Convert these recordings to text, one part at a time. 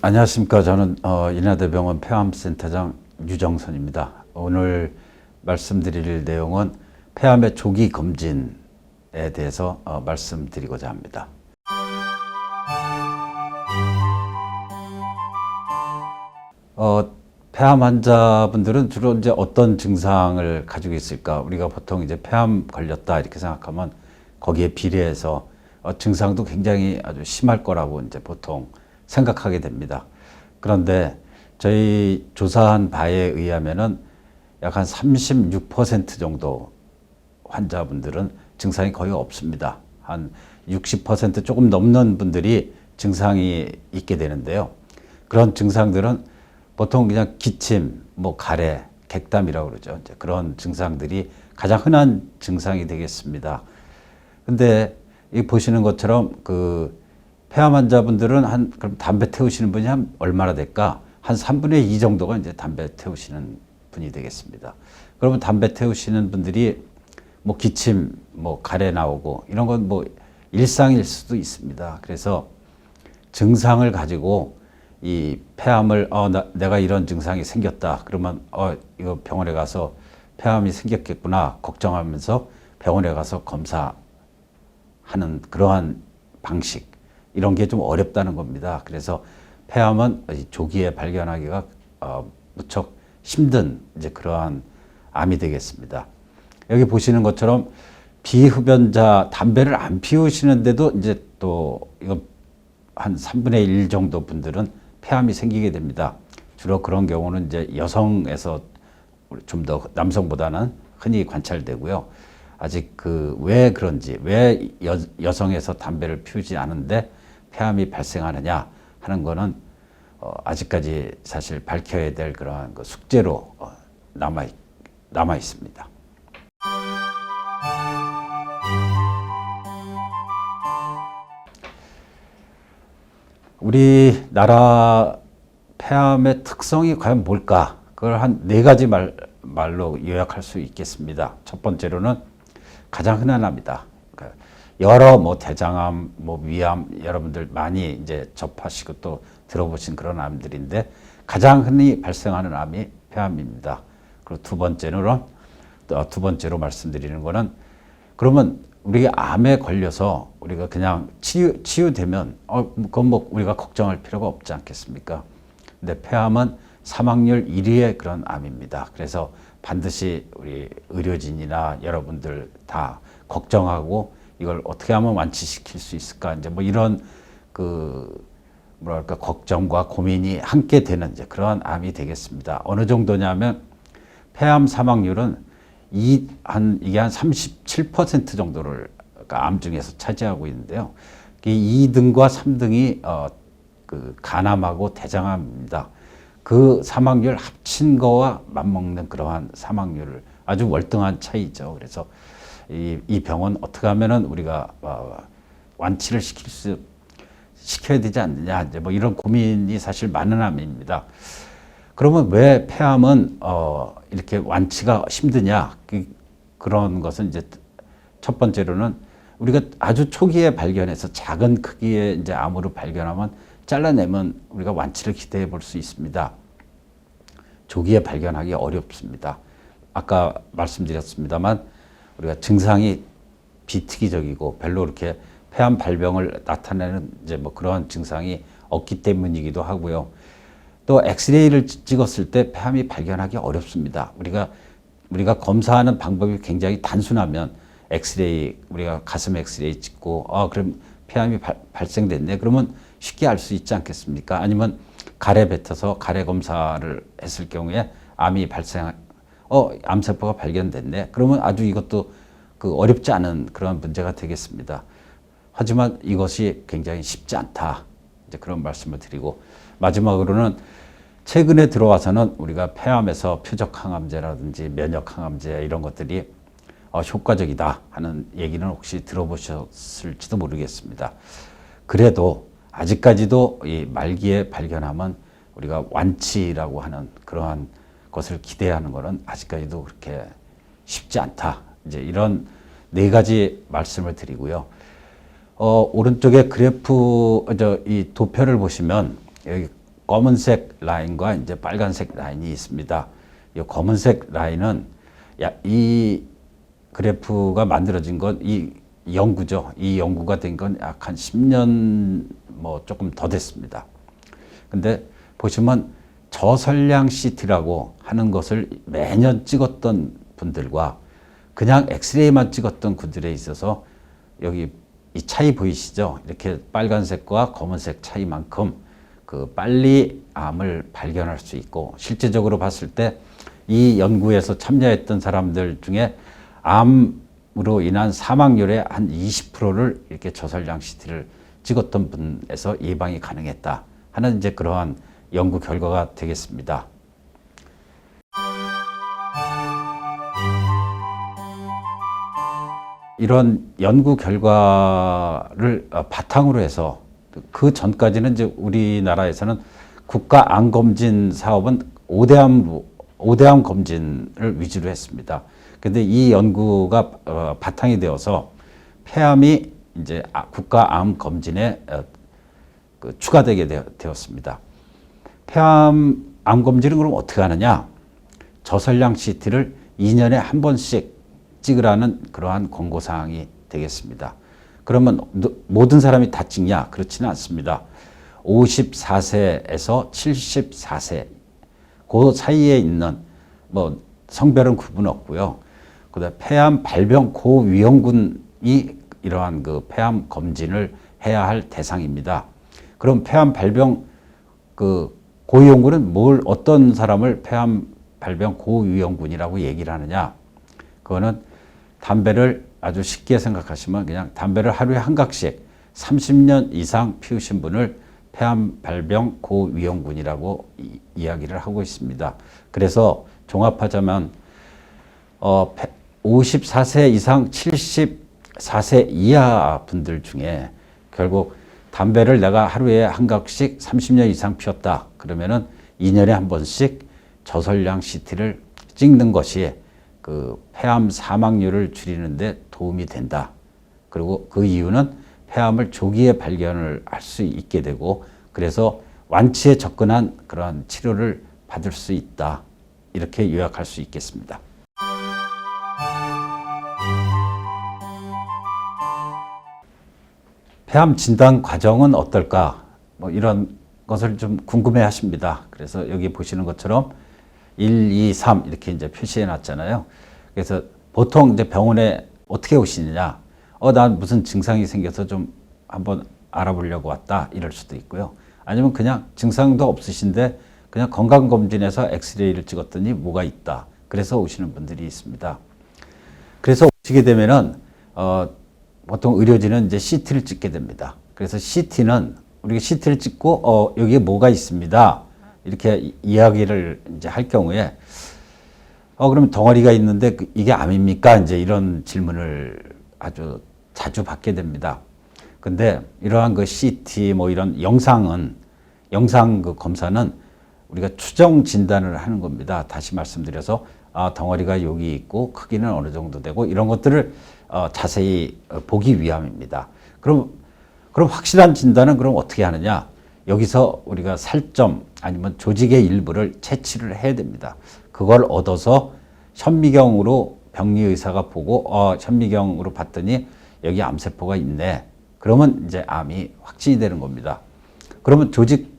안녕하십니까. 저는 인하대병원 폐암센터장 유정선입니다. 오늘 말씀드릴 내용은 폐암의 조기 검진에 대해서 말씀드리고자 합니다. 폐암 환자분들은 주로 이제 어떤 증상을 가지고 있을까? 우리가 보통 이제 폐암 걸렸다 이렇게 생각하면 거기에 비례해서 증상도 굉장히 아주 심할 거라고 이제 보통 생각하게 됩니다. 그런데 저희 조사한 바에 의하면은 약 한 36% 정도 환자분들은 증상이 거의 없습니다. 한 60% 조금 넘는 분들이 증상이 있게 되는데요. 그런 증상들은 보통 그냥 기침, 가래, 객담이라고 그러죠. 이제 그런 증상들이 가장 흔한 증상이 되겠습니다. 근데 이 보시는 것처럼 폐암 환자분들은 그럼 담배 태우시는 분이 한 얼마나 될까? 한 3분의 2 정도가 이제 담배 태우시는 분이 되겠습니다. 그러면 담배 태우시는 분들이 기침, 가래 나오고 이런 건 일상일 수도 있습니다. 그래서 증상을 가지고 이 폐암을 내가 이런 증상이 생겼다. 그러면 이거 병원에 가서 폐암이 생겼겠구나 걱정하면서 병원에 가서 검사하는 그러한 방식 이런 게 좀 어렵다는 겁니다. 그래서 폐암은 조기에 발견하기가 무척 힘든 이제 그러한 암이 되겠습니다. 여기 보시는 것처럼 비흡연자 담배를 안 피우시는데도 이제 또 이거 한 3분의 1 정도 분들은 폐암이 생기게 됩니다. 주로 그런 경우는 이제 여성에서 좀 더 남성보다는 흔히 관찰되고요. 아직 왜 그런지, 왜 여성에서 담배를 피우지 않은데 폐암이 발생하느냐 하는 거는 아직까지 사실 밝혀야 될 그러한 숙제로 남아 있습니다. 우리나라 폐암의 특성이 과연 뭘까? 그걸 한 4가지 말로 요약할 수 있겠습니다. 첫 번째로는 가장 흔한 암이다. 여러 대장암, 위암 여러분들 많이 이제 접하시고 또 들어보신 그런 암들인데 가장 흔히 발생하는 암이 폐암입니다. 그리고 두 번째로 말씀드리는 거는 그러면 우리가 암에 걸려서 우리가 그냥 치유되면 그건 우리가 걱정할 필요가 없지 않겠습니까? 근데 폐암은 사망률 1위의 그런 암입니다. 그래서 반드시 우리 의료진이나 여러분들 다 걱정하고 이걸 어떻게 하면 완치시킬 수 있을까? 이제 이런 걱정과 고민이 함께 되는 이제 그러한 암이 되겠습니다. 어느 정도냐면 폐암 사망률은 이게 한 37% 정도를 암 중에서 차지하고 있는데요. 2등과 3등이 간암하고 대장암입니다. 그 사망률 합친 거와 맞먹는 그러한 사망률을 아주 월등한 차이죠. 그래서 이 병은 어떻게 하면은 우리가 완치를 시켜야 되지 않느냐 이제 이런 고민이 사실 많은 암입니다. 그러면 왜 폐암은 이렇게 완치가 힘드냐? 그런 것은 이제 첫 번째로는 우리가 아주 초기에 발견해서 작은 크기의 이제 암으로 발견하면 잘라내면 우리가 완치를 기대해 볼 수 있습니다. 조기에 발견하기 어렵습니다. 아까 말씀드렸습니다만 우리가 증상이 비특이적이고 별로 이렇게 폐암 발병을 나타내는 이제 그런 증상이 없기 때문이기도 하고요. 또 엑스레이를 찍었을 때 폐암이 발견하기 어렵습니다. 우리가 검사하는 방법이 굉장히 단순하면 우리가 가슴 엑스레이 찍고 그럼 폐암이 발생됐네. 그러면 쉽게 알 수 있지 않겠습니까? 아니면 가래 뱉어서 가래 검사를 했을 경우에 암세포가 발견됐네. 그러면 아주 이것도 어렵지 않은 그런 문제가 되겠습니다. 하지만 이것이 굉장히 쉽지 않다. 이제 그런 말씀을 드리고 마지막으로는 최근에 들어와서는 우리가 폐암에서 표적항암제라든지 면역항암제 이런 것들이 효과적이다 하는 얘기는 혹시 들어보셨을지도 모르겠습니다. 그래도 아직까지도 이 말기에 발견하면 우리가 완치라고 하는 그러한 것을 기대하는 것은 아직까지도 그렇게 쉽지 않다. 이제 이런 4가지 말씀을 드리고요. 오른쪽에 그래프, 이 도표를 보시면 여기 검은색 라인과 이제 빨간색 라인이 있습니다. 이 검은색 라인은 이 그래프가 만들어진 건 이 연구죠. 이 연구가 된 건 약 한 10년 뭐 조금 더 됐습니다. 근데 보시면 저선량 CT라고 하는 것을 매년 찍었던 분들과 그냥 엑스레이만 찍었던 분들에 있어서 여기 이 차이 보이시죠? 이렇게 빨간색과 검은색 차이만큼 그 빨리 암을 발견할 수 있고, 실제적으로 봤을 때 이 연구에서 참여했던 사람들 중에 암으로 인한 사망률의 한 20%를 이렇게 저선량 CT를 찍었던 분에서 예방이 가능했다 하는 이제 그러한 연구 결과가 되겠습니다. 이런 연구 결과를 바탕으로 해서 그 전까지는 이제 우리나라에서는 국가암검진 사업은 5대암 검진을 위주로 했습니다. 근데 이 연구가 바탕이 되어서 폐암이 이제 국가암 검진에 추가되게 되었습니다. 폐암 암 검진은 그럼 어떻게 하느냐? 저선량 CT를 2년에 한 번씩 찍으라는 그러한 권고사항이 되겠습니다. 그러면 모든 사람이 다 찍냐? 그렇지는 않습니다. 54세에서 74세 그 사이에 있는 뭐 성별은 구분 없고요. 그다음 폐암 발병 고위험군이 이러한 그 폐암 검진을 해야 할 대상입니다. 그럼 폐암 발병 그 고위험군은 어떤 사람을 폐암 발병 고위험군이라고 얘기를 하느냐? 그거는 담배를 아주 쉽게 생각하시면 그냥 담배를 하루에 한 각씩 30년 이상 피우신 분을 폐암 발병 고위험군이라고 이야기를 하고 있습니다. 그래서 종합하자면 54세 이상 74세 이하 분들 중에 결국 담배를 내가 하루에 한 각씩 30년 이상 피웠다. 그러면은 2년에 한 번씩 저선량 CT를 찍는 것이 그 폐암 사망률을 줄이는 데 도움이 된다. 그리고 그 이유는 폐암을 조기에 발견을 할 수 있게 되고, 그래서 완치에 접근한 그러한 치료를 받을 수 있다. 이렇게 요약할 수 있겠습니다. 폐암 진단 과정은 어떨까? 뭐 이런 것을 좀 궁금해 하십니다. 그래서 여기 보시는 것처럼 1, 2, 3 이렇게 이제 표시해 놨잖아요. 그래서 보통 이제 병원에 어떻게 오시느냐? 난 무슨 증상이 생겨서 좀 한번 알아보려고 왔다. 이럴 수도 있고요. 아니면 그냥 증상도 없으신데 그냥 건강검진에서 엑스레이를 찍었더니 뭐가 있다. 그래서 오시는 분들이 있습니다. 그래서 오시게 되면은, 보통 의료진은 이제 CT를 찍게 됩니다. 그래서 CT는 우리가 CT를 찍고, 여기에 뭐가 있습니다. 이렇게 이야기를 이제 할 경우에, 그러면 덩어리가 있는데 이게 암입니까? 이제 이런 질문을 아주 자주 받게 됩니다. 근데 이러한 그 CT 뭐 이런 영상 그 검사는 우리가 추정 진단을 하는 겁니다. 다시 말씀드려서, 덩어리가 여기 있고 크기는 어느 정도 되고 이런 것들을 자세히 보기 위함입니다. 그럼 확실한 진단은 그럼 어떻게 하느냐? 여기서 우리가 살점 아니면 조직의 일부를 채취를 해야 됩니다. 그걸 얻어서 현미경으로 병리의사가 보고 현미경으로 봤더니 여기 암세포가 있네. 그러면 이제 암이 확진이 되는 겁니다. 그러면 조직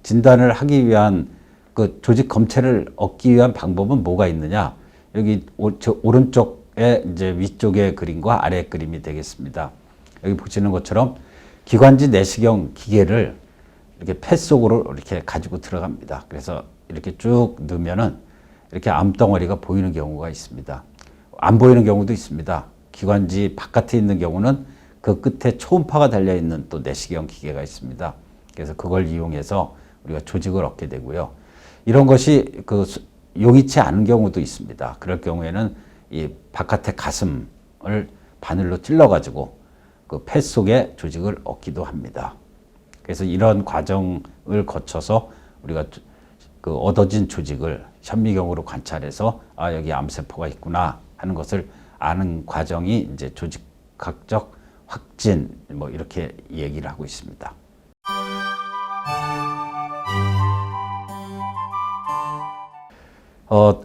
진단을 하기 위한 그 조직 검체를 얻기 위한 방법은 뭐가 있느냐? 여기 오른쪽에 이제 위쪽의 그림과 아래 그림이 되겠습니다. 여기 보시는 것처럼 기관지 내시경 기계를 이렇게 폐 속으로 이렇게 가지고 들어갑니다. 그래서 이렇게 쭉 넣으면은 이렇게 암덩어리가 보이는 경우가 있습니다. 안 보이는 경우도 있습니다. 기관지 바깥에 있는 경우는 그 끝에 초음파가 달려있는 또 내시경 기계가 있습니다. 그래서 그걸 이용해서 우리가 조직을 얻게 되고요. 이런 것이 용이치 않은 경우도 있습니다. 그럴 경우에는 이 바깥의 가슴을 바늘로 찔러가지고 그 폐 속에 조직을 얻기도 합니다. 그래서 이런 과정을 거쳐서 우리가 그 얻어진 조직을 현미경으로 관찰해서 여기 암세포가 있구나 하는 것을 아는 과정이 이제 조직학적 확진 뭐 이렇게 얘기를 하고 있습니다. 어,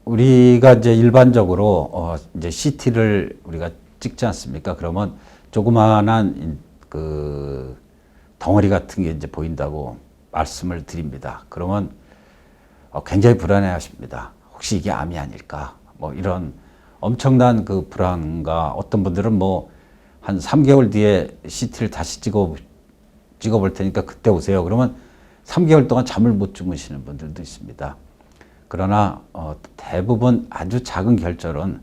우리가 이제 일반적으로 이제 CT를 우리가 찍지 않습니까? 그러면 조그마한 그 덩어리 같은 게 이제 보인다고 말씀을 드립니다. 그러면 굉장히 불안해 하십니다. 혹시 이게 암이 아닐까? 뭐 이런 엄청난 그 불안과 어떤 분들은 뭐 한 3개월 뒤에 CT를 다시 찍어볼 테니까 그때 오세요. 그러면 3개월 동안 잠을 못 주무시는 분들도 있습니다. 그러나 대부분 아주 작은 결절은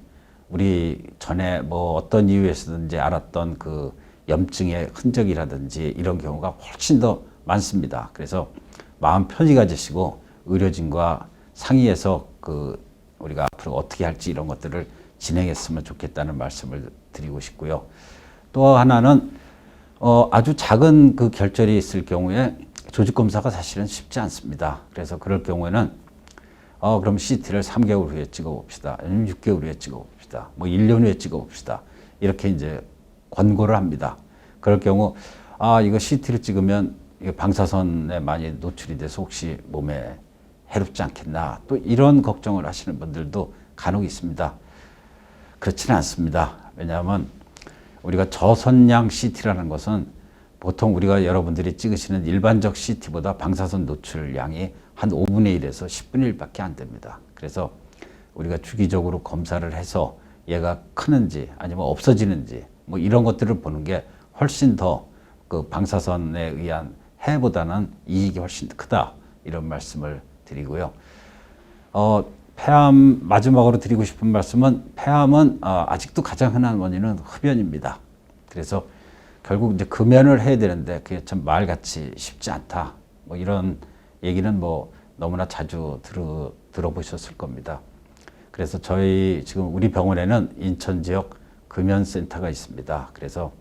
우리 전에 뭐 어떤 이유에서든지 알았던 그 염증의 흔적이라든지 이런 경우가 훨씬 더 많습니다. 그래서 마음 편히 가지시고 의료진과 상의해서 그 우리가 앞으로 어떻게 할지 이런 것들을 진행했으면 좋겠다는 말씀을 드리고 싶고요. 또 하나는 아주 작은 그 결절이 있을 경우에 조직 검사가 사실은 쉽지 않습니다. 그래서 그럴 경우에는 그럼 CT를 3개월 후에 찍어봅시다. 아니면 6개월 후에 찍어봅시다. 뭐 1년 후에 찍어봅시다. 이렇게 이제 권고를 합니다. 그럴 경우 이거 CT를 찍으면 방사선에 많이 노출이 돼서 혹시 몸에 해롭지 않겠나 또 이런 걱정을 하시는 분들도 간혹 있습니다. 그렇지는 않습니다. 왜냐하면 우리가 저선량 CT라는 것은 보통 우리가 여러분들이 찍으시는 일반적 CT보다 방사선 노출량이 한 5분의 1에서 10분의 1밖에 안 됩니다. 그래서 우리가 주기적으로 검사를 해서 얘가 크는지 아니면 없어지는지 뭐 이런 것들을 보는 게 훨씬 더 그 방사선에 의한 해보다는 이익이 훨씬 크다 이런 말씀을 드리고요. 폐암 마지막으로 드리고 싶은 말씀은 폐암은 아직도 가장 흔한 원인은 흡연입니다. 그래서 결국 이제 금연을 해야 되는데 그게 참 말같이 쉽지 않다. 뭐 이런 얘기는 뭐 너무나 자주 들어보셨을 겁니다. 그래서 저희 지금 우리 병원에는 인천 지역 금연센터가 있습니다. 그래서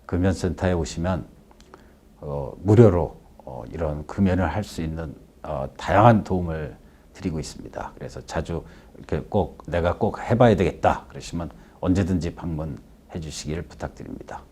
금연센터에 오시면 무료로 이런 금연을 할 수 있는 다양한 도움을 드리고 있습니다. 그래서 자주 이렇게 꼭 내가 꼭 해봐야 되겠다 그러시면 언제든지 방문해 주시기를 부탁드립니다.